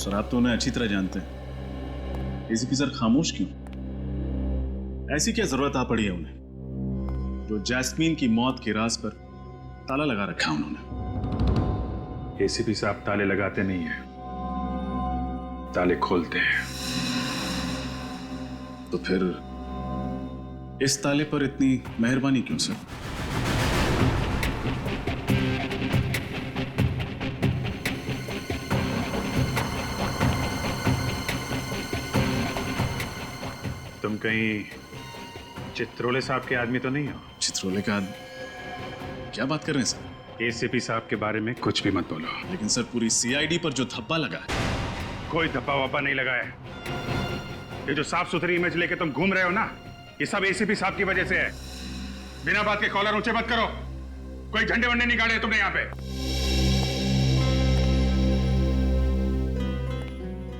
Sir आप तो उन्हें अच्छी तरह जानते हैं। एसीपी सर खामोश क्यों? ऐसी क्या जरूरत आ पड़ी है उन्हें जो जैस्मीन की मौत के राज पर ताला लगा रखा उन्होंने? एसीपी साहब ताले लगाते नहीं हैं, ताले खोलते हैं। तो फिर इस ताले पर इतनी मेहरबानी क्यों सर? तुम कहीं चित्रोले साहब के आदमी तो नहीं हो? चित्रोले का क्या बात कर रहे हैं सर? एसीपी साहब के बारे में कुछ भी मत बोलो। लेकिन सर पूरी सीआईडी पर जो धब्बा लगा है। कोई धब्बा वब्बा नहीं लगा है। ये जो साफ सुथरी इमेज लेके तुम घूम रहे हो ना, ये सब एसीपी साहब की वजह से है। बिना बात के कॉलर ऊंचे मत करो। कोई झंडे वंडे नहीं गाड़े तुमने यहाँ पे।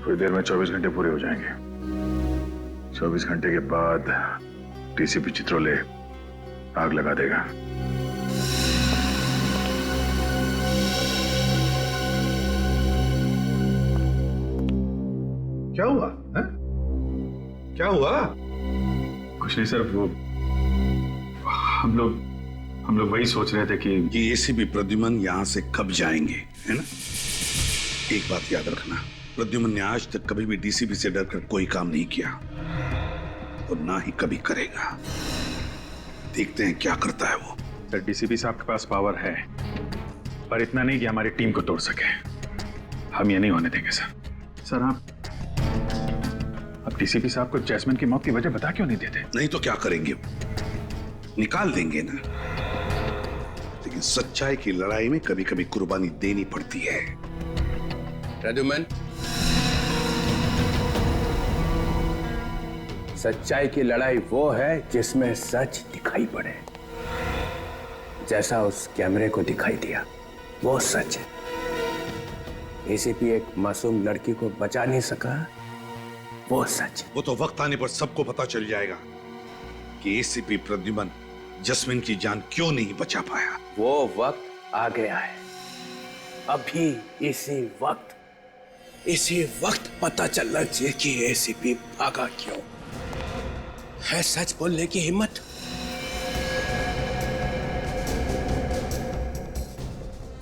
थोड़ी देर में 24 घंटे पूरे हो जाएंगे। 24 घंटे के बाद डीसीपी चित्रोले आग लगा देगा। क्या हुआ है? क्या हुआ? कुछ नहीं सर, वो हम लोग वही सोच रहे थे कि ये एसीपी प्रद्युमन यहां से कब जाएंगे, है ना? एक बात याद रखना, प्रद्युमन ने आज तक कभी भी डीसीपी से डरकर कोई काम नहीं किया और ना ही कभी करेगा। देखते हैं क्या करता है वो। सर डीसीपी साहब के पास पावर है, पर इतना नहीं कि हमारी टीम को तोड़ सके। हम ये नहीं होने देंगे सर। सर आप डीसीपी साहब को जैस्मिन की मौत की वजह बता क्यों नहीं देते? नहीं तो क्या करेंगे? निकाल देंगे ना। लेकिन सच्चाई की लड़ाई में कभी कभी कुर्बानी देनी पड़ती है। प्रद्युमन, सच्चाई की लड़ाई वो है जिसमें सच दिखाई पड़े। जैसा उस कैमरे को दिखाई दिया वो सच है। एसीपी एक मासूम लड़की को बचा नहीं सका, वो सच है। वो तो वक्त आने पर सबको पता चल जाएगा कि एसीपी प्रद्युमन जैस्मिन की जान क्यों नहीं बचा पाया। वो वक्त आ गया है। अभी इसी वक्त पता चलना चाहिए कि एसीपी भागा क्यों। है सच बोलने की हिम्मत।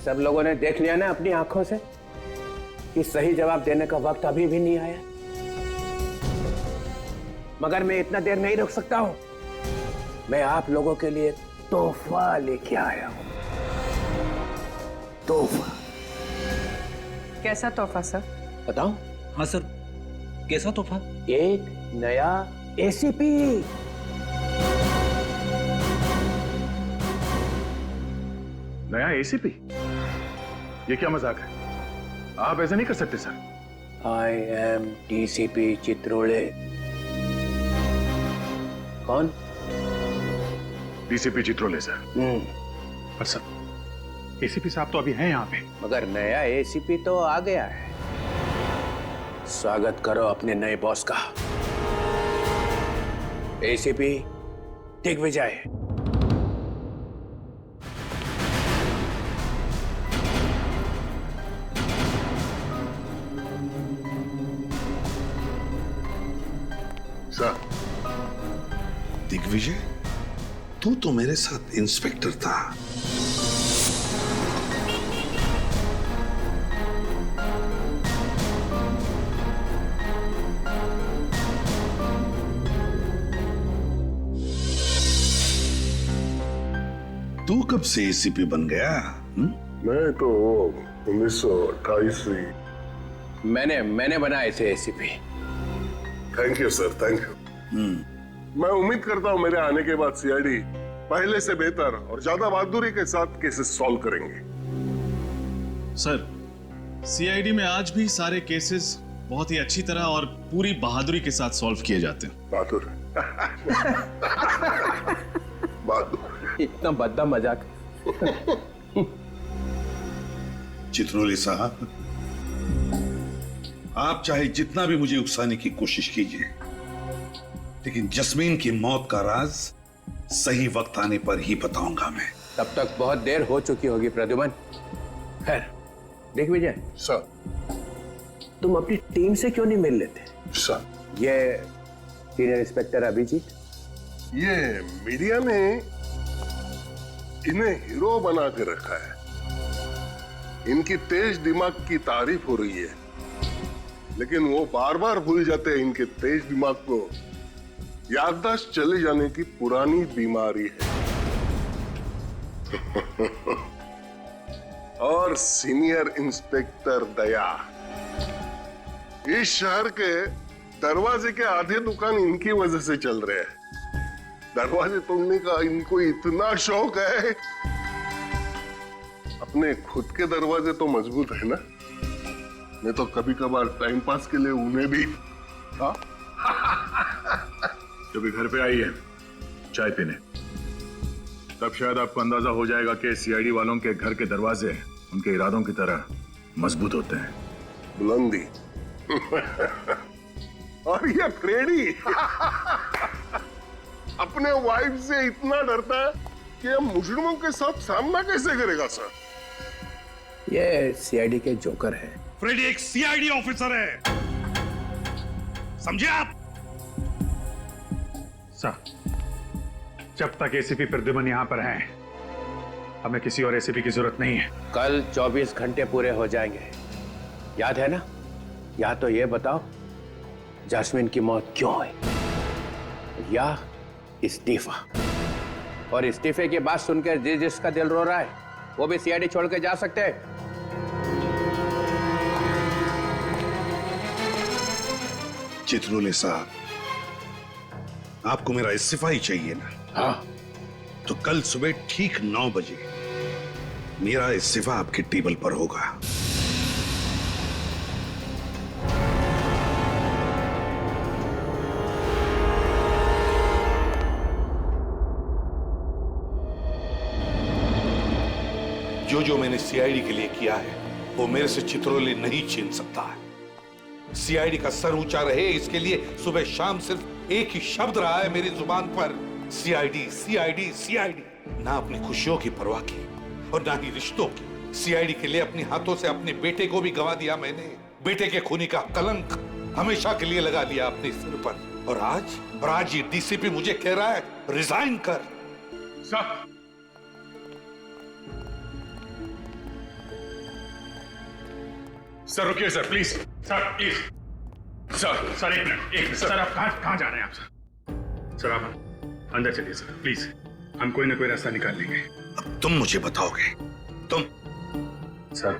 सब लोगों ने देख लिया ना अपनी आंखों से कि सही जवाब देने का वक्त अभी भी नहीं आया। मगर मैं इतना देर नहीं रुक सकता हूं। मैं आप लोगों के लिए तोहफा लेके आया हूं। तोहफा। कैसा तोहफा सर? बताऊं? हाँ सर, कैसा तोहफा? एक नया एसीपी। नया एसीपी? ये क्या मजाक है? आप ऐसा नहीं कर सकते sir. I am DCP Chitrole. कौन? DCP Chitrole sir. पर सर एसीपी साहब तो अभी हैं यहाँ पे। मगर नया एसीपी तो आ गया है। स्वागत करो अपने नए बॉस का। एसीपी दिग्विजय। सर, दिग्विजय, तू तो मेरे साथ इंस्पेक्टर था। तू कब से एसीपी बन गया? मैं तो 1928 से। मैंने बनाए थे ACP. Thank you sir, thank you. मैं उम्मीद करता हूं मेरे आने के बाद सीआईडी पहले से बेहतर और ज्यादा बहादुरी के साथ केसेस सॉल्व करेंगे। सर सीआईडी में आज भी सारे केसेस बहुत ही अच्छी तरह और पूरी बहादुरी के साथ सॉल्व किए जाते हैं। बहादुर। बहादुर। इतना भद्दा मजाक। चित्रोले साहब, आप चाहे जितना भी मुझे उकसाने की कोशिश कीजिए, लेकिन जैस्मीन की मौत का राज सही वक्त आने पर ही बताऊंगा मैं। तब तक बहुत देर हो चुकी होगी प्रद्युमन। खैर दिग्विजय, सर, तुम अपनी टीम से क्यों नहीं मिल लेते? सर, ये सीनियर इंस्पेक्टर अभिजीत, ये मीडिया ने इन्हें हीरो बना के रखा है। इनकी तेज दिमाग की तारीफ हो रही है, लेकिन वो बार बार भूल जाते हैं इनके तेज दिमाग को याददाश्त चले जाने की पुरानी बीमारी है। और सीनियर इंस्पेक्टर दया, इस शहर के दरवाजे के आधे दुकान इनकी वजह से चल रहे हैं। दरवाजे तोड़ने का इनको इतना शौक है। अपने खुद के दरवाजे तो मजबूत है ना, मैं तो कभी कभार टाइम पास के लिए उन्हें भी। हाँ, जब भी घर पे आई है चाय पीने, तब शायद आपको अंदाजा हो जाएगा कि सीआईडी वालों के घर के दरवाजे उनके इरादों की तरह मजबूत होते हैं। बुलंदी और ये फ्रेडी अपने वाइफ से इतना डरता है कि ये मुजरिमों के साथ सामना कैसे करेगा सर? ये सीआईडी के जोकर है। फ्रेडी एक सीआईडी ऑफिसर है, समझे आप? सर, जब तक एसीपी प्रद्युमन यहां पर हैं, हमें किसी और एसीपी की जरूरत नहीं है। कल 24 घंटे पूरे हो जाएंगे, याद है ना? या तो ये बताओ जास्मिन की मौत क्यों हुई, या इस्तीफा। और इस्तीफे की बात सुनकर जिसका दिल रो रहा है वो भी सीआईडी छोड़ के जा सकते हैं। चित्रोले साहब, आपको मेरा इस्तीफा ही चाहिए ना? हाँ, तो कल सुबह ठीक 9 बजे मेरा इस्तीफा आपके टेबल पर होगा। जो मैंने सीआईडी के लिए किया है वो मेरे से चित्रोले नहीं छीन सकता है। सीआईडी का सर ऊंचा रहे, इसके लिए सुबह शाम सिर्फ एक ही शब्द रहा है मेरी जुबान पर, सीआईडी सीआईडी सीआईडी। ना अपनी खुशियों की परवाह की और ना ही रिश्तों की। सीआईडी के लिए अपने हाथों से अपने बेटे को भी गंवा दिया मैंने। बेटे के खूनी का कलंक हमेशा के लिए लगा लिया अपने सिर पर। और आज ये डीसीपी मुझे कह रहा है रिजाइन कर। सर रुकिए sir, please sir, please sir एक मिनट सर, आप कहां जा रहे हैं आप? सर आप अंदर चलिए सर, प्लीज। हम कोई ना कोई रास्ता निकाल लेंगे। अब तुम मुझे बताओगे? तुम? सर,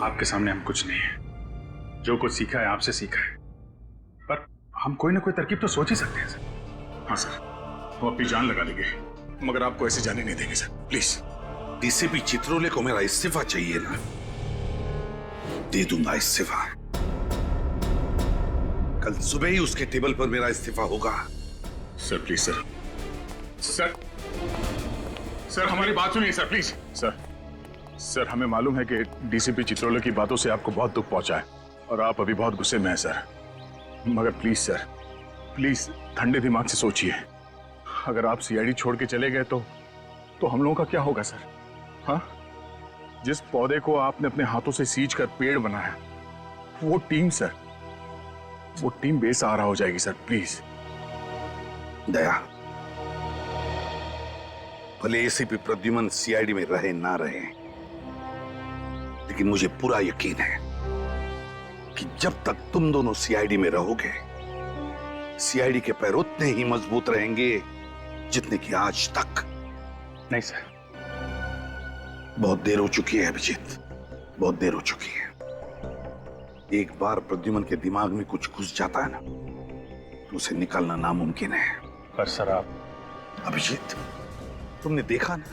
आपके सामने हम कुछ नहीं है। जो कुछ सीखा है आपसे सीखा है, पर हम कोई ना कोई तरकीब तो सोच ही सकते हैं सर। हाँ सर, हम अपनी जान लगा देंगे, मगर आपको ऐसे जाने नहीं देंगे सर, प्लीज। डीसीपी चित्रोले को मेरा इस्तीफा चाहिए ना? दे दूंगा इस्तीफा। कल सुबह ही उसके टेबल पर मेरा इस्तीफा होगा। Sir please sir, sir sir हमारी बात सुनिए सर, प्लीज। सर हमें मालूम है कि डीसीपी चित्रोले की बातों से आपको बहुत दुख पहुंचा है और आप अभी बहुत गुस्से में हैं सर, मगर प्लीज सर, प्लीज ठंडे दिमाग से सोचिए। अगर आप सीआईडी छोड़ के चले गए तो हम लोगों का क्या होगा सर? हाँ, जिस पौधे को आपने अपने हाथों से सींच कर पेड़ बनाया, वो टीम सर, वो टीम बेसहारा हो जाएगी सर, प्लीज। दया, भले एसीपी प्रद्युमन सीआईडी में रहे ना रहे, लेकिन मुझे पूरा यकीन है कि जब तक तुम दोनों सीआईडी में रहोगे, सीआईडी के पैर उतने ही मजबूत रहेंगे जितने कि आज तक। नहीं सर, बहुत देर हो चुकी है अभिजीत, बहुत देर हो चुकी है। एक बार प्रद्युमन के दिमाग में कुछ घुस जाता है ना, तो उसे निकालना नामुमकिन है। पर सर आप। अभिजीत, तुमने देखा ना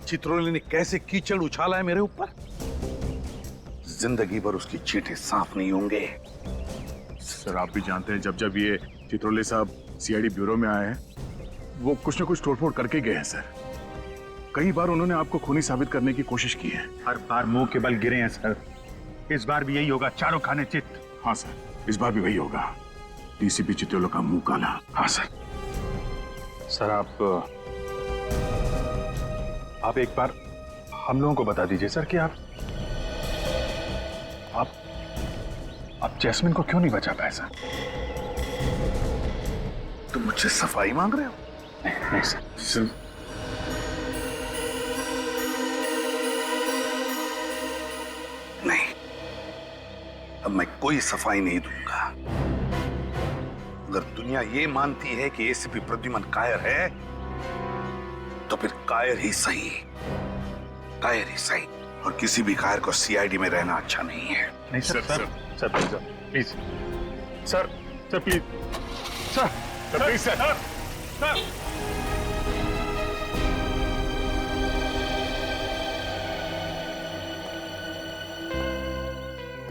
चित्रोले ने कैसे कीचड़ उछाला है मेरे ऊपर। जिंदगी भर उसकी चींटे साफ नहीं होंगे। सर आप भी जानते हैं, जब जब ये चित्रोले साहब सीआईडी ब्यूरो में आए हैं, वो कुछ न कुछ तोड़फोड़ करके गए हैं सर। कई बार उन्होंने आपको खूनी साबित करने की कोशिश की है, हर बार मुंह के बल गिरे हैं सर। इस बार भी यही होगा, चारों खाने चित। हाँ सर, इस बार भी वही होगा, डीसीपी चित्रोले का मुंह काला। हाँ सर। सर आप एक बार हम लोगों को बता दीजिए सर कि आप जैस्मिन को क्यों नहीं बचा पाया सर? तुम मुझसे सफाई मांग रहे हो? नहीं सर, सिर्फ नहीं, अब मैं कोई सफाई नहीं दूंगा। अगर दुनिया ये मानती है कि एसीपी प्रद्युमन कायर है, तो फिर कायर ही सही, कायर ही सही। और किसी भी कायर को सीआईडी में रहना अच्छा नहीं है। नहीं sir, sir please sir, sir please sir, please sir, sir.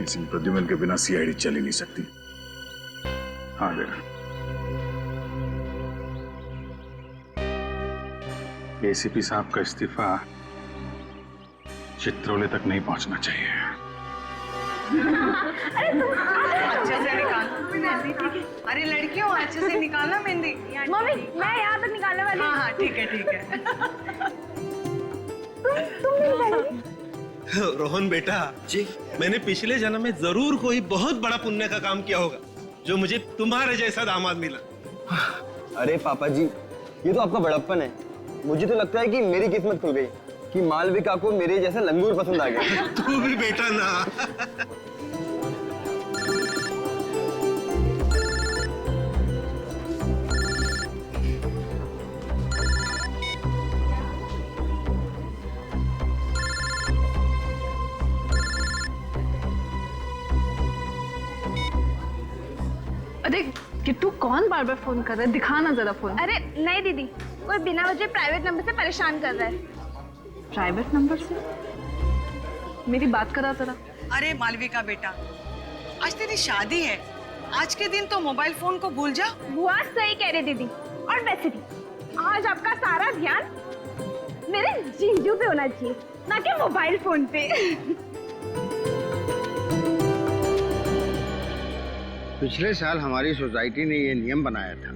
ACP Pradyuman के बिना सीआईडी चल ही नहीं सकती। हाँ बेटा, एसीपी साहब का इस्तीफा चित्रोले तक नहीं पहुंचना चाहिए। अच्छे से निकाल। अरे लड़कियों, अच्छे से निकालना मेहंदी। मम्मी, मैं यहाँ तक निकालने वाली हूँ। हाँ हाँ, ठीक है ठीक है। तुम नहीं निकालोगी? रोहन बेटा जी, मैंने पिछले जन्म में जरूर कोई बहुत बड़ा पुण्य का काम किया होगा जो मुझे तुम्हारे जैसा दामाद मिला। अरे पापा जी, ये तो आपका बड़प्पन है। मुझे तो लगता है कि मेरी किस्मत खुल गई कि मालविका को मेरे जैसा लंगूर पसंद आ गया। तू भी बेटा ना। अरे किट्टू, कौन बार बार फोन कर रहा है? दिखाना जरा फोन। अरे नहीं दीदी, कोई बिना वजह प्राइवेट नंबर से परेशान कर रहा है। प्राइवेट नंबर से? मेरी बात करा जरा। अरे मालविका बेटा, आज तेरी शादी है। आज के दिन तो मोबाइल फोन को भूल जा। बुआ सही कह रही दीदी। और वैसे भी आज आपका सारा ध्यान मेरे जीजू पे होना चाहिए, ना कि मोबाइल फोन पे। पिछले साल हमारी सोसाइटी ने ये नियम बनाया था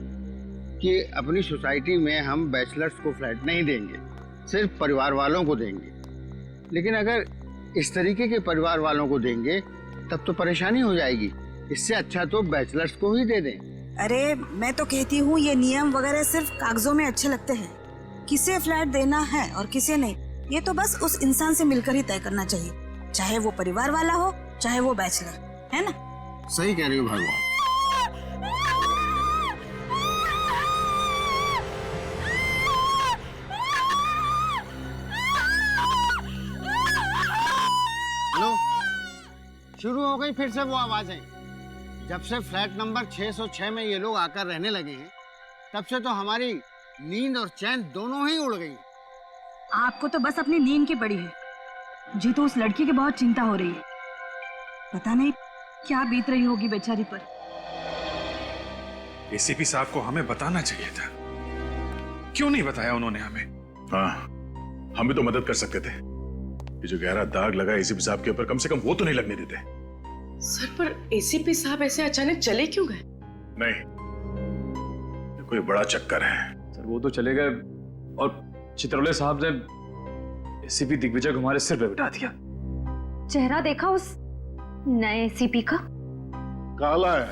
कि अपनी सोसाइटी में हम बैचलर्स को फ्लैट नहीं देंगे, सिर्फ परिवार वालों को देंगे। लेकिन अगर इस तरीके के परिवार वालों को देंगे तब तो परेशानी हो जाएगी। इससे अच्छा तो बैचलर्स को ही दे दें। अरे मैं तो कहती हूँ ये नियम वगैरह सिर्फ कागजों में अच्छे लगते हैं। किसे फ्लैट देना है और किसे नहीं, ये तो बस उस इंसान से मिलकर ही तय करना चाहिए, चाहे वो परिवार वाला हो चाहे वो बैचलर, है ना? सही कह रही हो भगवान। हेलो, शुरू हो गई फिर से वो आवाजें। जब से फ्लैट नंबर 606 में ये लोग आकर रहने लगे हैं, तब से तो हमारी नींद और चैन दोनों ही उड़ गई। आपको तो बस अपनी नींद की पड़ी है। मुझे तो उस लड़की की बहुत चिंता हो रही है। पता नहीं क्या बीत रही होगी बेचारी पर। एसीपी साहब को हमें बताना चाहिए था, क्यों नहीं बताया उन्होंने हमें? हाँ, हम भी तो मदद कर सकते थे। ये जो गहरा दाग लगा एसीपी साहब के ऊपर, कम से कम वो तो नहीं लगने देते। सर, पर एसीपी साहब ऐसे अचानक चले क्यों गए? नहीं, ये कोई बड़ा चक्कर है। सर वो तो चले गए और चित्रोले साहब ने एसीपी दिग्विजय को हमारे सिर पे बिठा दिया। चेहरा देखा उस नए एसीपी का? काला है।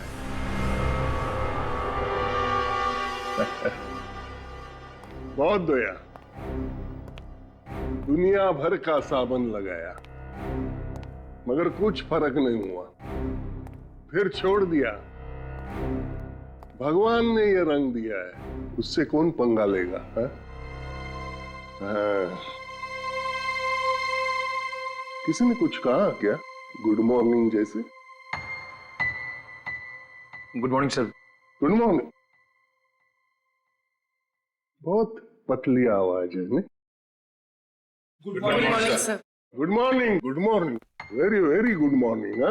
बहुत दया, दुनिया भर का साबन लगाया मगर कुछ फर्क नहीं हुआ, फिर छोड़ दिया। भगवान ने ये रंग दिया है, उससे कौन पंगा लेगा? हाँ? किसी ने कुछ कहा क्या? गुड मॉर्निंग जैसे? Good morning sir. Good morning. बहुत पतली आवाज है नहीं? Good morning sir. Good morning, good morning, very very good morning.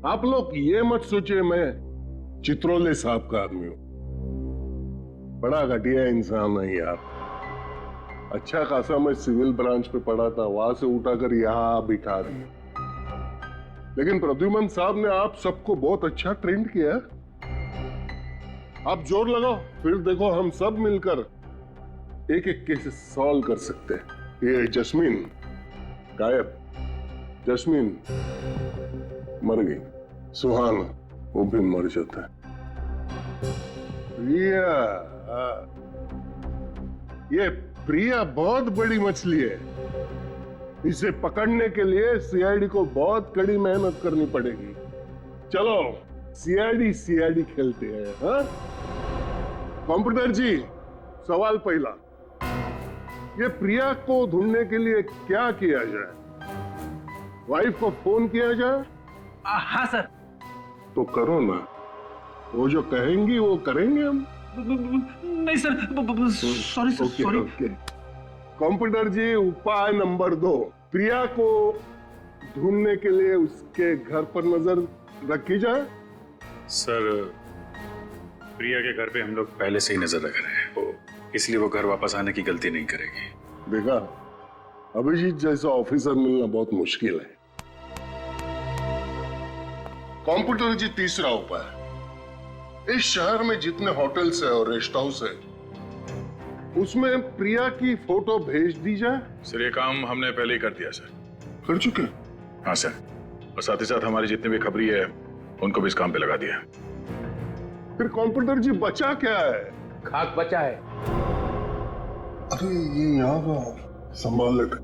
आप लोग ये मत सोचिए मैं चित्रोले साहब का आदमी हूं। बड़ा घटिया इंसान है यार। अच्छा खासा मैं सिविल ब्रांच पे पढ़ा था, वहां से उठाकर यहां बिठा दिया। लेकिन प्रद्युमन साहब ने आप सबको बहुत अच्छा ट्रेंड किया। आप जोर लगाओ, फिर देखो हम सब मिलकर एक एक केस सॉल्व कर सकते हैं। ये जस्मीन गायब, जस्मीन मर गई। सुहाना वो भी मर जाता है। प्रिया, ये प्रिया बहुत बड़ी मछली है। इसे पकड़ने के लिए सीआईडी को बहुत कड़ी मेहनत करनी पड़ेगी। चलो सीआईडी खेलते हैं। हाँ? कंप्यूटर जी, सवाल पहला, ये प्रिया को ढूंढने के लिए क्या किया जाए? वाइफ को फोन किया जाए? हाँ सर। तो करो ना, वो जो कहेंगी वो करेंगे हम। नहीं सर, सॉरी सॉरी। कंप्यूटर जी, उपाय नंबर 2, प्रिया को ढूंढने के लिए उसके घर पर नजर रखी जाए। सर, प्रिया के घर पे हम लोग पहले से ही नजर रख रहे हैं, इसलिए वो घर वापस आने की गलती नहीं करेगी। देखा, अभिजीत जैसा ऑफिसर मिलना बहुत मुश्किल है। कंप्यूटर जी, तीसरा उपाय, इस शहर में जितने होटल्स है और रेस्ट हाउस है, उसमें प्रिया की फोटो भेज दी जाए। सर, ये काम हमने पहले ही कर दिया सर। कर चुके? हाँ सर, और साथ ही साथ हमारी जितने भी खबरी है उनको भी इस काम पे लगा दिया। फिर कंप्यूटर जी, बचा क्या है? खाक बचा है। अरे ये यहाँ का संभाल लेते।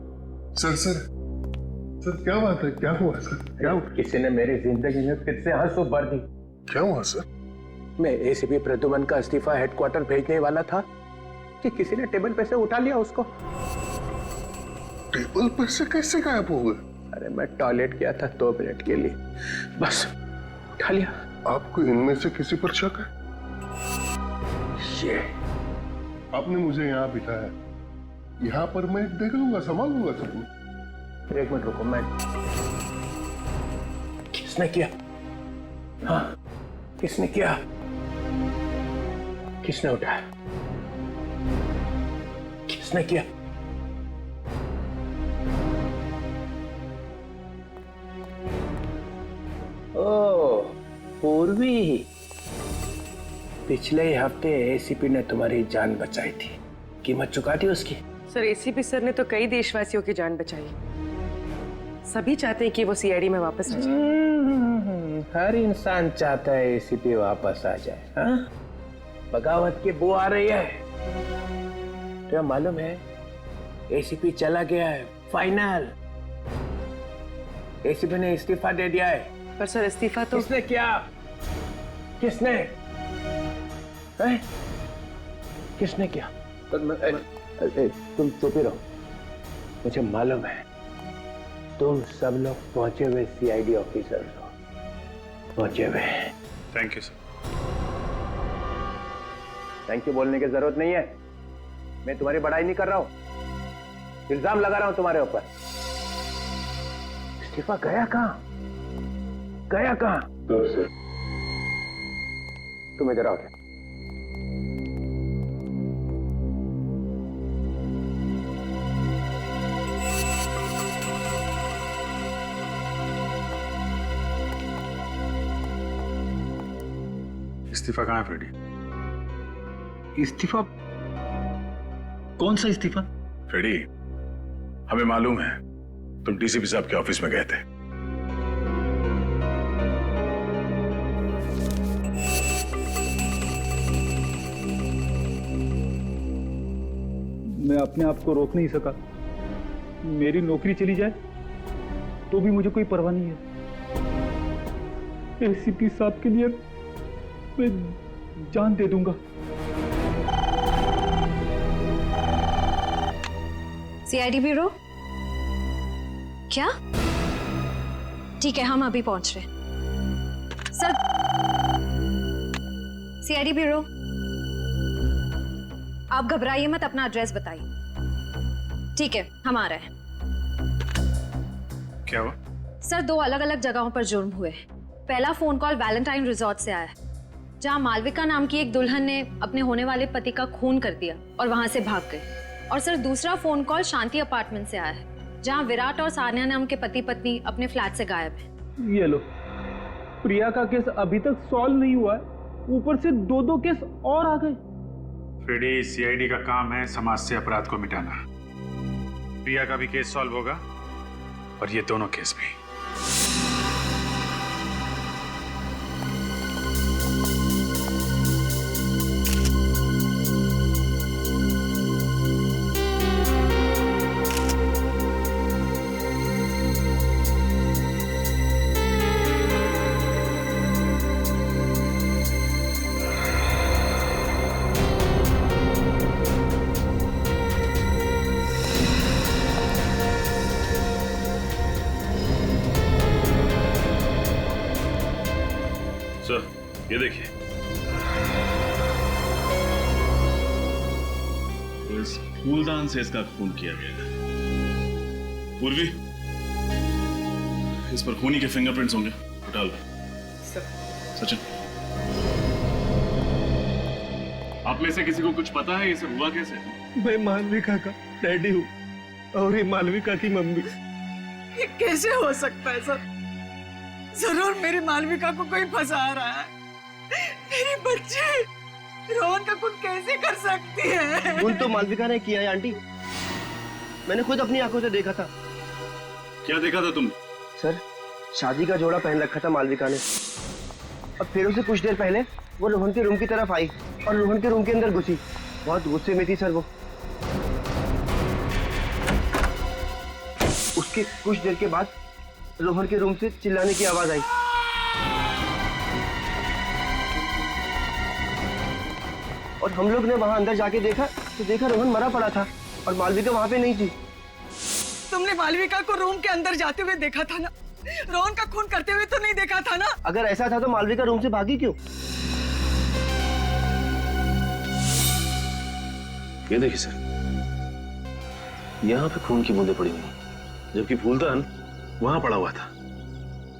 सर क्या बात है? क्या हुआ सर? क्या हुआ? किसी ने मेरी जिंदगी में फिर से आंसू भर दी। क्या हुआ सर? मैं एसीपी प्रद्युमन का इस्तीफा हेडक्वार्टर भेजने वाला था कि किसी ने टेबल पे से उठा लिया उसको। टेबल पर से कैसे गायब हो गए? अरे मैं टॉयलेट गया था 2 मिनट के लिए, बस उठा लिया। आपको इनमें से किसी पर शक है? ये आपने मुझे यहाँ बिठाया, यहाँ पर मैं देख लूंगा, संभाल लूंगा सब। 1 मिनट रुको। मैं किसने किया? हाँ, किसने किया? किसने उठाया? किसने किया? ओ, पूर्वी, पिछले हफ्ते एसीपी ने तुम्हारी जान बचाई थी, कीमत चुका दी उसकी। सर, एसीपी सर ने तो कई देशवासियों की जान बचाई। सभी चाहते हैं कि वो सीआईडी में वापस आ जाए। हर इंसान चाहता है एसीपी वापस आ जाए। हाँ? बगावत की बू आ रही है। तो मालूम है एसीपी चला गया है, फाइनल। एसीपी ने इस्तीफा दे दिया है। पर सर, इस्तीफा तो किसने किया? किसने? है? किसने किया? तुम चुप ही रहो। मुझे मालूम है तुम सब लोग पहुंचे हुए सीआईडी ऑफिसर हो, पहुंचे हुए। Thank you sir. Thank you बोलने की जरूरत नहीं है। मैं तुम्हारी बड़ाई नहीं कर रहा हूं, इल्जाम लगा रहा हूं तुम्हारे ऊपर। इस्तीफा गया कहां? गया कहां? तुम इधर आओ। इस्तीफा कहाँ है फ्रेडी? इस्तीफा? कौन सा इस्तीफा? फ्रेडी, हमें मालूम है तुम डीसीपी साहब के ऑफिस में गए थे। मैं अपने आप को रोक नहीं सका। मेरी नौकरी चली जाए तो भी मुझे कोई परवाह नहीं है। एसीपी साहब के लिए मैं जान दे दूंगा। CID bureau? क्या? ठीक है, हम अभी पहुंच रहे हैं। सर, सीआईडी ब्यूरो, आप घबराइए मत, अपना एड्रेस बताइए। ठीक है, हम आ रहे हैं। क्या हुआ? सर, 2 अलग अलग जगहों पर जुर्म हुए। पहला फोन कॉल वैलेंटाइन रिजॉर्ट से आया है, जहां मालविका नाम की एक दुल्हन ने अपने होने वाले पति का खून कर दिया और वहां से भाग गए। और सर, दूसरा फोन कॉल शांति अपार्टमेंट से आया है, जहां विराट और सानिया नाम के पति पत्नी अपने फ्लैट से गायब हैं। ये लो, प्रिया का केस अभी तक सॉल्व नहीं हुआ है, ऊपर से 2 केस और आ गए। फ्रेडी, सीआईडी का काम है समाज से अपराध को मिटाना। प्रिया का भी केस सॉल्व होगा और ये दोनों केस भी। सर ये देखिए, तो इस फूलदान से इसका खून किया गया है। पूर्वी, इस पर खूनी के फिंगरप्रिंट्स होंगे, उठा लो। सचिन, आप में से किसी को कुछ पता है ये सब हुआ कैसे? मैं मालविका का डैडी हूँ और ये मालविका की मम्मी। ये कैसे हो सकता है सर? जरूर मेरी मालविका को कोई फंसा रहा है। मेरी बच्ची रोहन का खून कैसे कर सकती है? खून तो मालविका ने किया है आंटी, मैंने खुद अपनी आंखों से देखा था। क्या देखा था तुम? सर, शादी का जोड़ा पहन रखा था मालविका ने, और फिर उसे कुछ देर पहले वो रोहन के रूम की तरफ आई और रोहन के रूम के अंदर घुसी। बहुत गुस्से में थी सर वो। उसके कुछ देर के बाद रोहन के रूम से चिल्लाने की आवाज आई। और हम लोग ने वहां अंदर जाके देखा तो देखा रोहन मरा पड़ा था और मालविका वहां पे नहीं थी। तुमने मालविका को रूम के अंदर जाते हुए देखा था ना? रोहन का खून करते हुए तो नहीं देखा था ना? अगर ऐसा था तो मालविका रूम से भागी क्यों? ये देखिए सर, यहाँ पे खून की बूंदें पड़ी हुई हैं, जबकि फूलदान वहां पड़ा हुआ था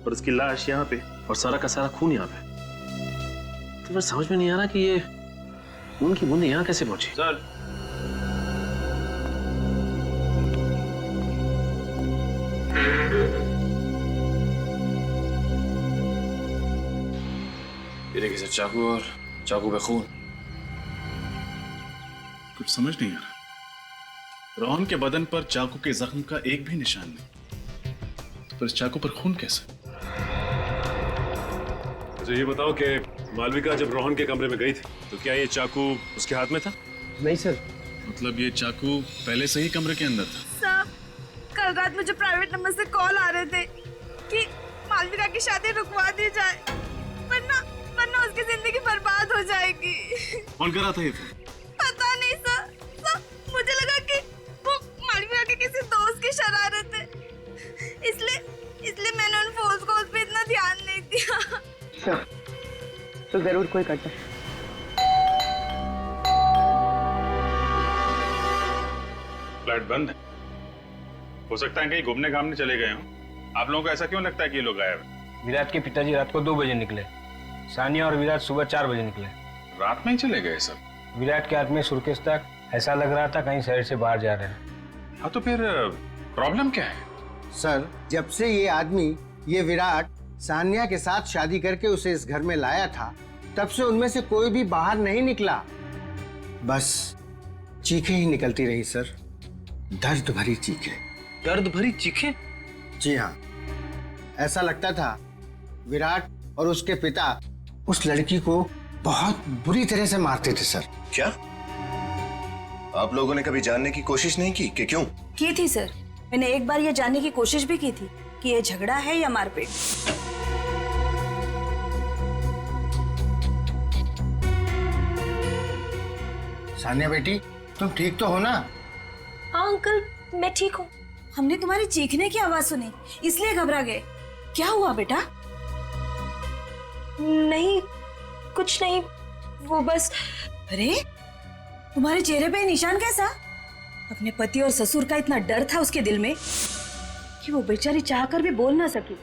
और उसकी लाश यहाँ पे और सारा का सारा खून यहाँ पे। तो मैं समझ में नहीं आ रहा कि ये खून की बूंदें यहाँ कैसे पहुंची। सर, ये देखिए सर, चाकू और चाकू पे खून। कुछ समझ नहीं आ रहा। रोहन के बदन पर चाकू के जख्म का एक भी निशान नहीं, तो पर इस चाकू पर खून कैसे? अच्छा ये बताओ कि मालविका जब रोहन के कमरे में गई थी तो क्या ये चाकू उसके हाथ में था? नहीं सर। मतलब ये चाकू पहले से ही कमरे के अंदर था? साहब, कल रात मुझे प्राइवेट नंबर से कॉल आ रहे थे कि मालविका की शादी रुकवा दी जाए, वरना उसकी जिंदगी बर्बाद हो जाएगी। कौन कर रहा था ये फोन? पता नहीं सर, मुझे लगा कि वो मालविका के किसी दोस्त की शरारत है, इसलिए मैंने उन फोन को उस पे इतना ध्यान नहीं दिया। सर, तो जरूर कोई करता। फ्लैट बंद है, हो सकता है कहीं घूमने घामने चले गए हों। आप लोगों को ऐसा क्यों लगता है कि ये लोग गायब हैं? विराट के पिताजी रात को 2 बजे निकले, सानिया और विराट सुबह 4 बजे निकले। रात में ही चले गए सब? विराट के हाथ में सुर्केस तक, ऐसा लग रहा था कहीं शहर से बाहर जा रहे हैं। हाँ तो फिर प्रॉब्लम क्या है? सर, जब से ये आदमी, ये विराट सानिया के साथ शादी करके उसे इस घर में लाया था, तब से उनमें से कोई भी बाहर नहीं निकला। बस चीखें ही निकलती रही सर, दर्द भरी चीखें। दर्द भरी चीखें? जी हाँ, ऐसा लगता था विराट और उसके पिता उस लड़की को बहुत बुरी तरह से मारते थे सर। क्या आप लोगों ने कभी जानने की कोशिश नहीं की कि क्यों? की थी सर, मैंने एक बार ये जानने की कोशिश भी की थी कि ये झगड़ा है या मारपीट। सानिया बेटी, तुम ठीक तो हो ना? हाँ अंकल, मैं ठीक हूँ। हमने तुम्हारी चीखने की आवाज सुनी, इसलिए घबरा गए। क्या हुआ बेटा? नहीं, कुछ नहीं, वो बस। अरे, तुम्हारे चेहरे पे निशान कैसा? अपने पति और ससुर का इतना डर था उसके दिल में कि वो बेचारी चाहकर भी बोल ना सकी।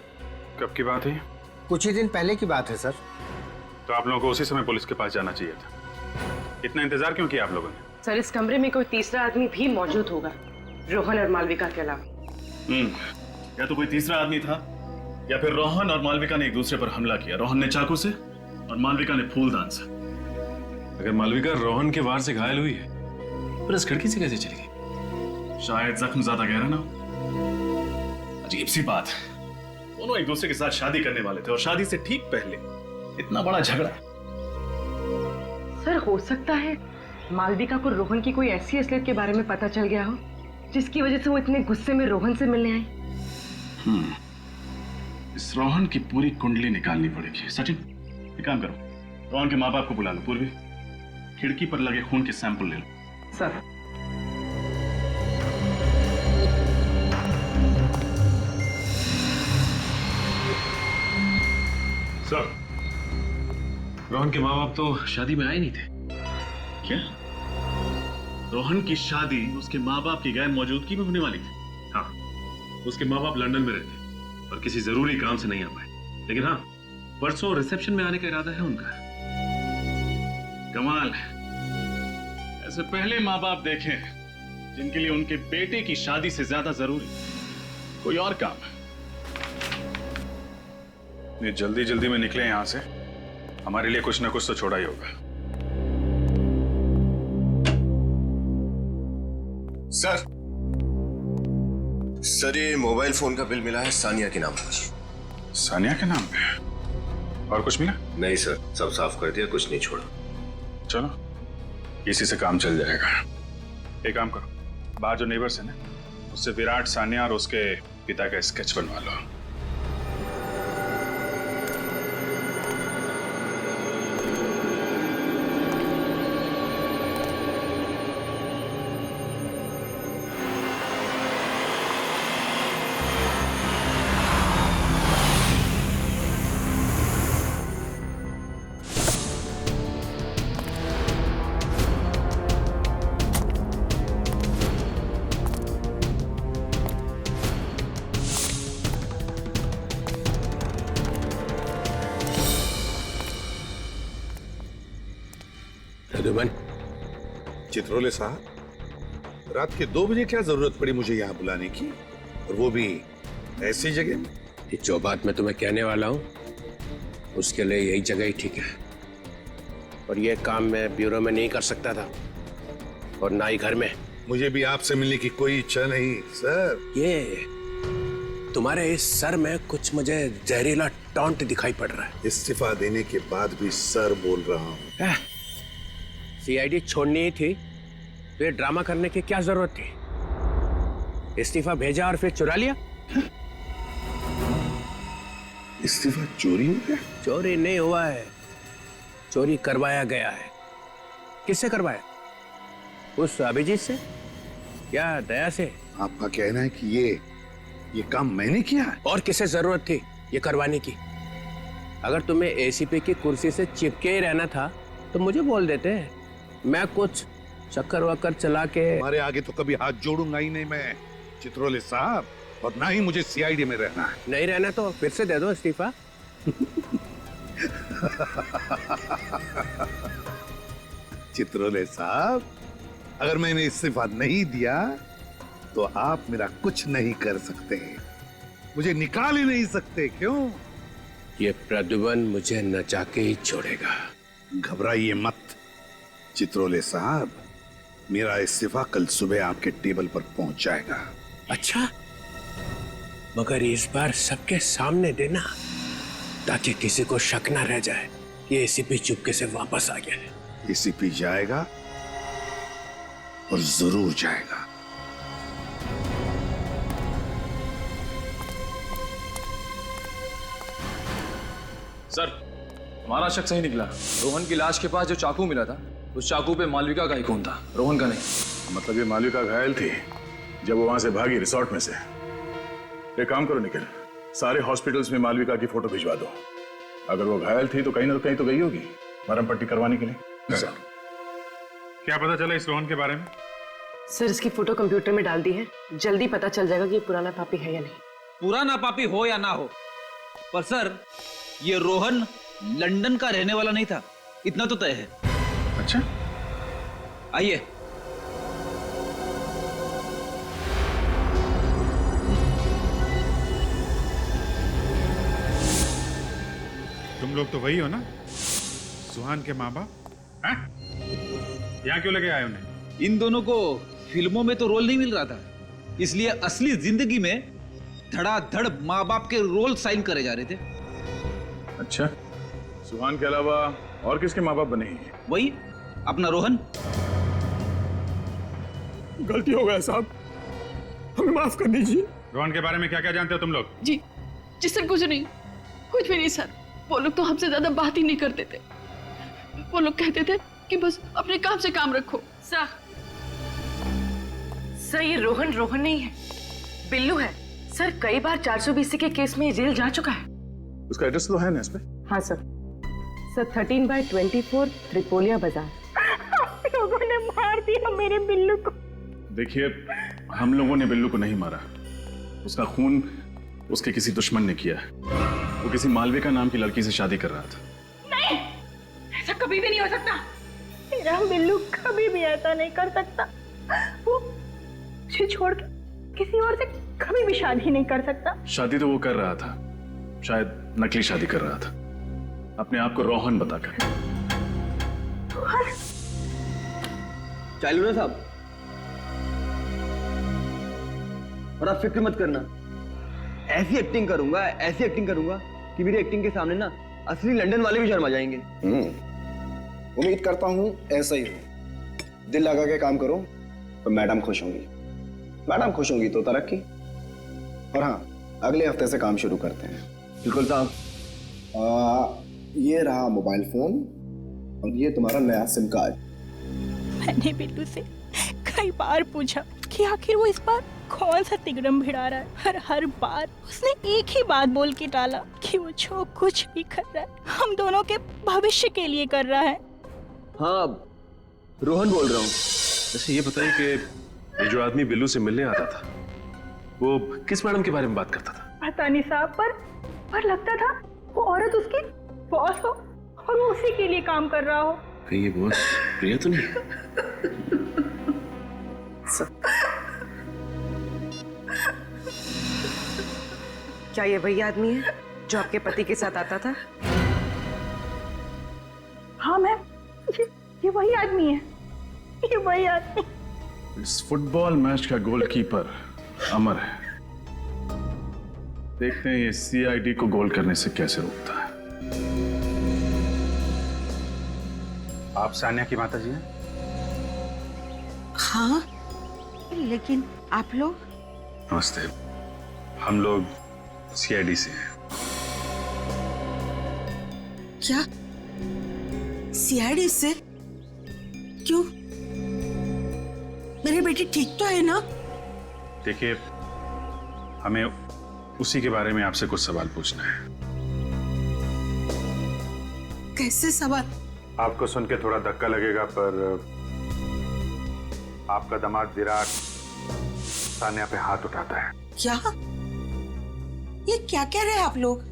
कब की बात है? कुछ ही दिन पहले की बात है सर। तो आप लोगों को उसी समय पुलिस के पास जाना चाहिए था। इतना इंतजार क्यों किया आप लोगों ने? सर, इस कमरे में कोई तीसरा आदमी भी मौजूद होगा, रोहन और मालविका के अलावा। या तो कोई तीसरा आदमी था या फिर रोहन और मालविका ने एक दूसरे पर हमला किया। रोहन ने चाकू से और मालविका ने फूलदान से। अगर मालविका रोहन के वार से घायल हुई है, पर इस खिड़की से कैसे चली गई? शायद जख्म ज्यादा गहरा ना हो। अजीब सी बात, दोनों एक दूसरे के साथ शादी करने वाले थे और शादी से ठीक पहले इतना बड़ा झगड़ा। सर, हो सकता है मालविका को रोहन की कोई ऐसी असलियत के बारे में पता चल गया हो जिसकी वजह से वो इतने गुस्से में रोहन से मिलने आई। इस रोहन की पूरी कुंडली निकालनी पड़ेगी। सचिन, एक काम करो, रोहन के माँ बाप को बुला लो। पूर्वी, खिड़की पर लगे खून के सैंपल ले लो। सर। सर, रोहन के माँ बाप तो शादी में आए नहीं थे। क्या? रोहन की शादी उसके माँ बाप की गैर मौजूदगी में होने वाली थी? हाँ, उसके माँ बाप लंदन में रहते और किसी जरूरी काम से नहीं आ पाए, लेकिन हाँ, परसों रिसेप्शन में आने का इरादा है उनका। कमाल है, ऐसे पहले माँ बाप देखे जिनके लिए उनके बेटे की शादी से ज्यादा जरूरी कोई और काम है। ये जल्दी जल्दी में निकले यहां से, हमारे लिए कुछ ना कुछ तो छोड़ा ही होगा। सर ये मोबाइल फोन का बिल मिला है सानिया के नाम पर। सानिया के नाम पे? और कुछ मिला? नहीं सर, सब साफ कर दिया, कुछ नहीं छोड़ा। चलो, इसी से काम चल जाएगा। एक काम करो, बाहर जो नेबर्स है ना, उससे विराट, सानिया और उसके पिता का स्केच बनवा लो। चित्रोले साहब, रात के 2 बजे क्या जरूरत पड़ी मुझे यहाँ बुलाने की, और वो भी ऐसी जगह में? जो बात मैं तुम्हें कहने वाला हूँ उसके लिए यही जगह ही ठीक है, और ये काम मैं ब्यूरो में नहीं कर सकता था और ना ही घर में। मुझे भी आपसे मिलने की कोई इच्छा नहीं सर। ये तुम्हारे इस सर में कुछ मुझे जहरीला टॉन्ट दिखाई पड़ रहा है। इस्तीफा देने के बाद भी सर बोल रहा हूँ। सीआईडी छोड़नी ही थी तो ये ड्रामा करने की क्या जरूरत थी? इस्तीफा भेजा और फिर चुरा लिया। इस्तीफा चोरी हो गया? चोरी नहीं हुआ है, चोरी करवाया गया है। किससे करवाया? उस अभिजीत से या दया से? आपका कहना है कि ये काम मैंने किया है? और किसे जरूरत थी ये करवाने की? अगर तुम्हें एसीपी की कुर्सी से चिपके ही रहना था तो मुझे बोल देते, मैं कुछ चक्कर वक्कर चला के। हमारे आगे तो कभी हाथ जोड़ूंगा ही नहीं मैं चित्रोले साहब, और ना ही मुझे सीआईडी में रहना है। नहीं रहना तो फिर से दे दो इस्तीफा। चित्रोले साहब, अगर मैंने इस्तीफा नहीं दिया तो आप मेरा कुछ नहीं कर सकते, मुझे निकाल ही नहीं सकते। क्यों? ये प्रद्युमन मुझे नचा के ही छोड़ेगा। घबराइए मत चित्रोले साहब, मेरा इस्तीफा कल सुबह आपके टेबल पर पहुंच जाएगा। अच्छा, मगर इस बार सबके सामने देना, ताकि किसी को शक ना रह जाए कि एसीपी चुपके से वापस आ गया है। एसीपी जाएगा और जरूर जाएगा। सर, हमारा शक सही निकला। रोहन की लाश के पास जो चाकू मिला था, उस चाकू पे मालविका का ही खून था, रोहन का नहीं। मतलब ये मालविका घायल थी जब वो वहां से भागी रिसोर्ट में से। एक काम करो निखिल, सारे हॉस्पिटल्स में मालविका की फोटो भिजवा दो। अगर वो घायल थी तो कहीं ना कहीं तो गई होगी मरहम पट्टी करवाने के लिए। क्या पता चला इस रोहन के बारे में? सर, इसकी फोटो कंप्यूटर में डाल दी है, जल्दी पता चल जाएगा कि ये पुराना पापी है या नहीं। पुराना पापी हो या ना हो, पर सर ये रोहन लंदन का रहने वाला नहीं था, इतना तो तय है। अच्छा, आइए। तुम लोग तो वही हो ना, सुहान के माँ बाप? यहाँ क्यों लेके आए उन्हें? इन दोनों को फिल्मों में तो रोल नहीं मिल रहा था, इसलिए असली जिंदगी में धड़ाधड़ माँ बाप के रोल साइन करे जा रहे थे। अच्छा, सुहान के अलावा और किसके माँ बाप बने हैं? वही अपना रोहन। गलती हो गया साहब, हमें माफ कर दीजिए। रोहन के बारे में क्या क्या जानते हो तुम लोग? जी सर, कुछ नहीं, कुछ भी नहीं सर। वो लोग तो हमसे ज्यादा बात ही नहीं करते थे। वो लोग कहते थे कि बस अपने काम से काम रखो। सर ये रोहन नहीं है, बिल्लू है। सर कई बार 420 के केस में जेल जा चुका है। उसका एड्रेस तो है ना इस पे? हाँ सर। सर 13/24 त्रिपोलिया बाजार। आप लोगों ने मार दिया मेरे बिल्लू को। देखिए, हम लोगों ने बिल्लू को नहीं मारा। उसका खून उसके किसी दुश्मन ने किया है। वो किसी मालविका नाम की लड़की से शादी कर रहा था। नहीं, ऐसा कभी भी नहीं हो सकता। मेरा बिल्लू कभी भी ऐसा नहीं कर सकता। वो मुझे छोड़ के किसी और से कभी भी शादी नहीं कर सकता। शादी तो वो कर रहा था, शायद नकली शादी कर रहा था, अपने आप को रोहन बताकर। चालू ना साहब, और आप फिक्र मत करना, ऐसी एक्टिंग करूंगा कि मेरी एक्टिंग के सामने ना असली लंदन वाले भी शर्मा जाएंगे। उम्मीद करता हूं ऐसा ही हो। दिल लगा के काम करो तो मैडम खुश होंगी। मैडम खुश होंगी तो तरक्की। और हाँ, अगले हफ्ते से काम शुरू करते हैं। बिल्कुल साहब। ये रहा मोबाइल फोन और ये तुम्हारा नया सिम कार्ड। मैंने बिल्लू से कई बार पूछा कि आखिर वो इस बार कौन सा तिगड़म भिड़ा रहा है। हर बार उसने एक ही बात बोल के टाला कि वो जो कुछ भी कर रहा है हम दोनों के भविष्य के लिए कर रहा है। हाँ, रोहन बोल रहा हूँ। अच्छा ये बताइए कि ये जो आदमी बिल्लू से मिलने आता था वो किस मैडम के बारे में बात करता था? पता नहीं साहब, पर लगता था वो औरत उसकी बॉस हो और वो उसी के लिए काम कर रहा हो। कहीं ये बॉस प्रिया तो नहीं? क्या ये वही आदमी है जो आपके पति के साथ आता था? हाँ मैम, ये वही आदमी है, ये वही आदमी। इस फुटबॉल मैच का गोलकीपर अमर है। देखते हैं ये सीआईडी को गोल करने से कैसे रोकता है। आप सान्या की माता जी हैं? हाँ, लेकिन आप लोग? नमस्ते, हम लोग सीआईडी से हैं। क्या सीआईडी से? क्यों? मेरी बेटी ठीक तो है ना? देखिए, हमें उसी के बारे में आपसे कुछ सवाल पूछना है। कैसे सवाल? आपको सुन के थोड़ा धक्का लगेगा, पर आपका दामाद विराट सान्या पे हाथ उठाता है। क्या? ये क्या कह रहे हैं आप लोग?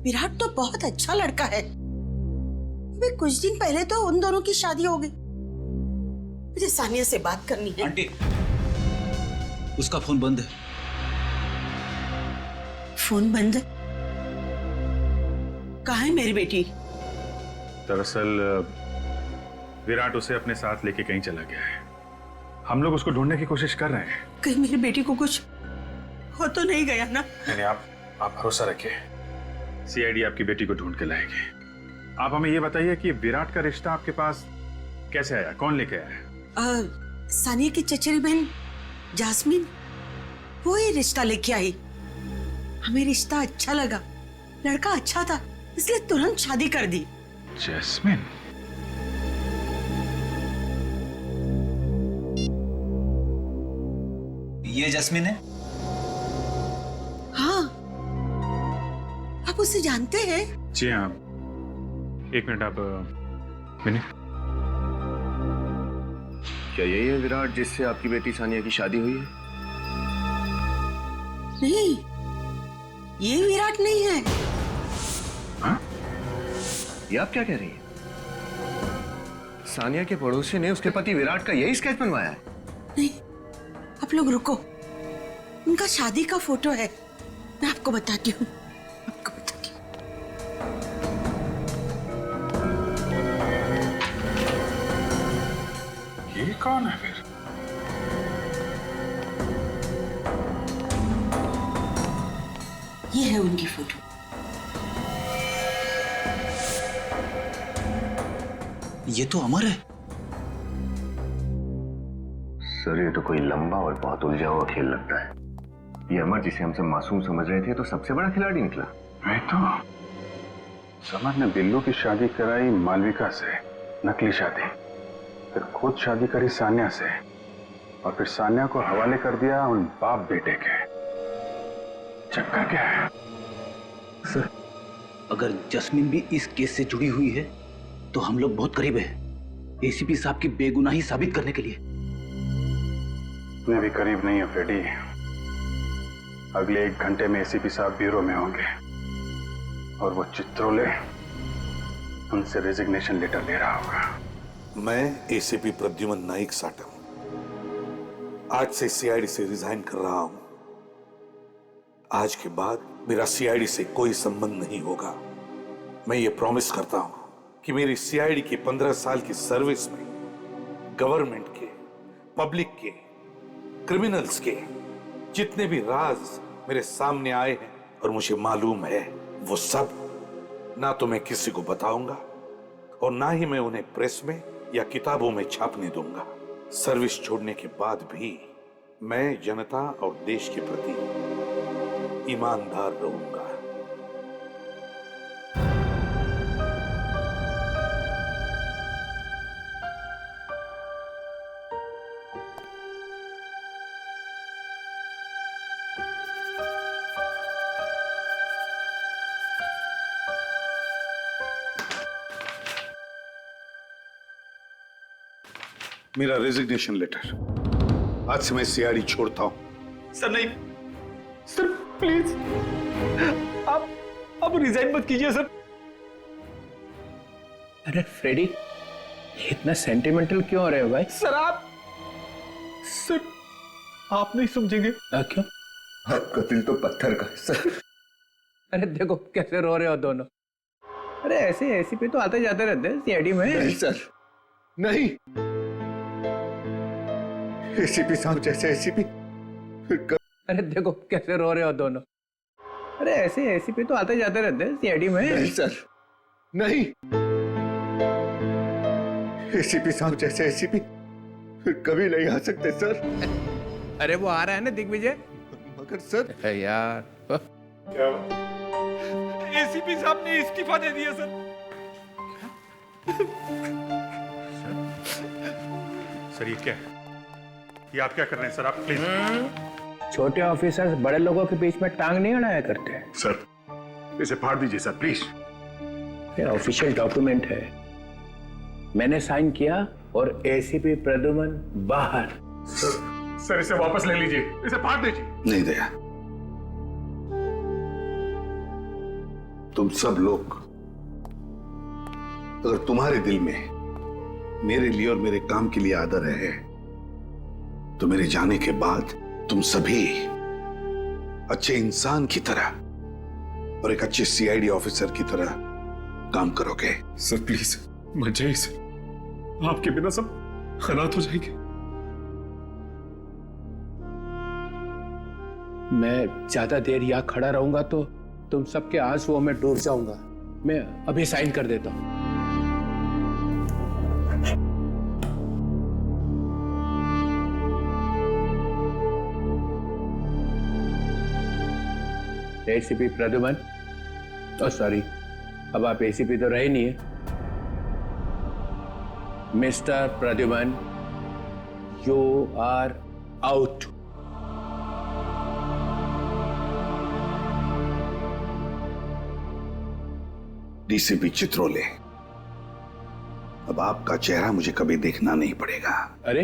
विराट तो बहुत अच्छा लड़का है। अभी कुछ दिन पहले तो उन दोनों की शादी हो गई। मुझे सानिया से बात करनी है। आंटी, उसका फोन बंद है। फोन बंद? कहाँ है मेरी बेटी? दरअसल विराट उसे अपने साथ लेके कहीं चला गया है। हम लोग उसको ढूंढने की कोशिश कर रहे हैं। कहीं मेरी बेटी को कुछ हो तो नहीं गया ना? नहीं, आप भरोसा रखिए, सीआईडी आपकी बेटी को ढूंढ के लाएगी। आप हमें ये बताइए कि विराट का रिश्ता आपके पास कैसे आया, कौन लेके आया? सानिया की चचेरी बहन जास्मीन, वो ही रिश्ता लेके आई। हमें रिश्ता अच्छा लगा, लड़का अच्छा था, इसलिए तुरंत शादी कर दी। जैस्मिन? ये जैस्मिन है? हाँ, आप उसे जानते हैं? जी हाँ। एक मिनट, आप मिनट। क्या यही है विराट जिससे आपकी बेटी सानिया की शादी हुई है? नहीं, ये विराट नहीं है। हाँ? ये आप क्या कह रही हैं? सानिया के पड़ोसी ने उसके पति विराट का यही स्केच बनवाया है? नहीं, आप लोग रुको, उनका शादी का फोटो है, मैं आपको बताती हूँ। ये कौन है फिर? ये है उनकी फोटो। ये तो अमर है। सर, ये तो कोई लंबा और बहुत उलझा हुआ खेल लगता है। ये अमर जिसे हम सब मासूम समझ रहे थे तो सबसे बड़ा खिलाड़ी निकला। मैं तो समर ने बिल्लू की शादी कराई मालविका से, नकली शादी, फिर खुद शादी करी सान्या से, और फिर सान्या को हवाले कर दिया उन बाप बेटे के। चक्कर क्या है? सर, अगर जस्मीन भी इस केस से जुड़ी हुई है तो हम लोग बहुत करीब है एसीपी साहब की बेगुनाही साबित करने के लिए। मैं भी करीब नहीं हूं फ्रेडी। अगले 1 घंटे में एसीपी साहब ब्यूरो में होंगे और वो चित्रोले उनसे रेजिग्नेशन लेटर ले रहा होगा। मैं एसीपी प्रद्युमन नाइक साटम आज से सीआईडी से रिजाइन कर रहा हूं। आज के बाद मेरा सीआईडी से कोई संबंध नहीं होगा। मैं ये प्रॉमिस करता हूं कि मेरी सीआईडी की 15 साल की सर्विस में गवर्नमेंट के, पब्लिक के, क्रिमिनल्स के जितने भी राज मेरे सामने आए हैं और मुझे मालूम है, वो सब ना तो मैं किसी को बताऊंगा और ना ही मैं उन्हें प्रेस में या किताबों में छापने दूंगा। सर्विस छोड़ने के बाद भी मैं जनता और देश के प्रति ईमानदार रहूंगा। मेरा रेजिग्नेशन लेटर। आज से मैं सीआईडी छोड़ता हूं। सर नहीं, सर प्लीज आप रिजाइन मत कीजिए सर। अरे फ्रेडी, इतना सेंटिमेंटल क्यों हो रहे हो भाई? सर आप नहीं समझेंगे। क्यों? आपका दिल तो पत्थर का है सर। अरे देखो कैसे रो रहे हो दोनों। अरे ऐसे एसीपी तो आते जाते रहते हैं सीआईडी में। नहीं सर, नहीं। एसीपी साहब जैसे एसीपी। अरे देखो कैसे रो रहे हो दोनों। अरे ऐसे एसीपी तो आते जाते रहते हैं सीआईडी में। नहीं सर, नहीं। एसीपी साहब जैसे एसीपी कभी नहीं आ सकते सर। अरे वो आ रहा है ना दिग्विजय। मगर सर यार क्या एसीपी साहब ने इस्तीफा दे दिया सर। सर ये क्या है? ये आप क्या कर रहे हैं सर? आप प्लीज। छोटे ऑफिसर्स बड़े लोगों के बीच में टांग नहीं अड़ाया करते हैं। सर इसे फाड़ दीजिए सर प्लीज। ये ऑफिशियल डॉक्यूमेंट है, मैंने साइन किया और एसीपी प्रद्युमन बाहर। सर इसे वापस ले लीजिए, इसे फाड़ दीजिए। नहीं दया, तुम सब लोग, अगर तुम्हारे दिल में मेरे लिए और मेरे काम के लिए आदर है तो मेरे जाने के बाद तुम सभी अच्छे इंसान की तरह और एक अच्छे सीआईडी ऑफिसर की तरह काम करोगे। सर प्लीज मत जाइए सर, आपके बिना सब हालात हो जाएंगे। मैं ज्यादा देर यहाँ खड़ा रहूंगा तो तुम सबके आंसुओं में डूब जाऊंगा। मैं अभी साइन कर देता हूं। एसीपी प्रद्युमन, सॉरी, अब आप एसीपी तो रहे नहीं है। Mister Pradyuman, you are out. DCP Chitrole, अब आपका चेहरा मुझे कभी देखना नहीं पड़ेगा। अरे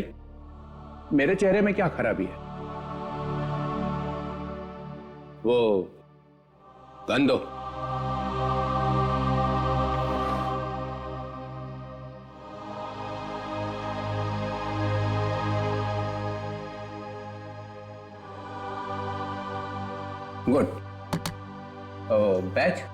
मेरे चेहरे में क्या खराबी है? वो गन दो। गुड। बैच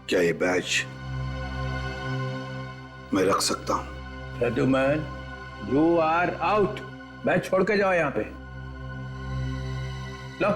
क्या ये बैच मैं रख सकता हूं? Pradyuman, you are out. Batch छोड़ के जाओ यहां पे। लो।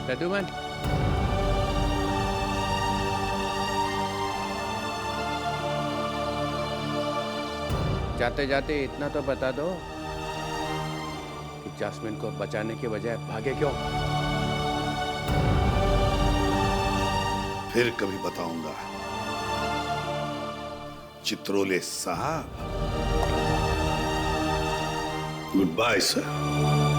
प्रद्युमन, जाते जाते इतना तो बता दो कि जास्मिन को बचाने के बजाय भागे क्यों? फिर कभी बताऊंगा चित्रोले साहब। Goodbye sir.